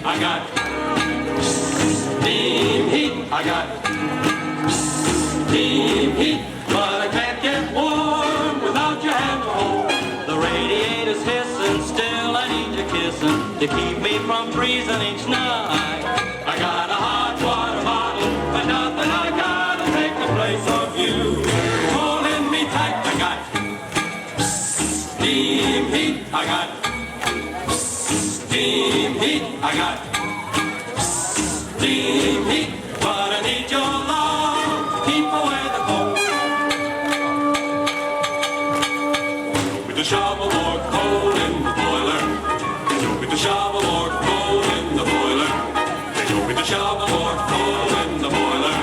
I got steam heat. I got steam heat. But I can't get warm without your hand to hold. The radiator's hissing, still I need your kissing to keep me from freezing each night. I got a hot water bottle, but nothing I gotta take the place of you. Holding me tight, I got steam heat. I got steam heat. I got steam heat. But I need your love to keep away the cold. With the shovel or coal in the boiler. With the shovel or coal in the boiler. With the shovel or coal in the boiler.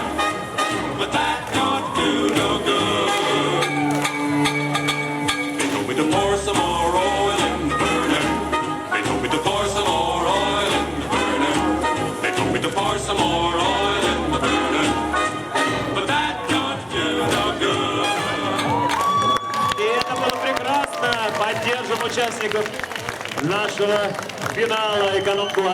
But that don't do no good. They told me to pour some more oil in the burner. They told me to pour some more oil in the burner. They told me to pour some more oil in the burner. But that don't do no good. И это было прекрасно. Поддержим участников нашего финала «ЭКОНОМ».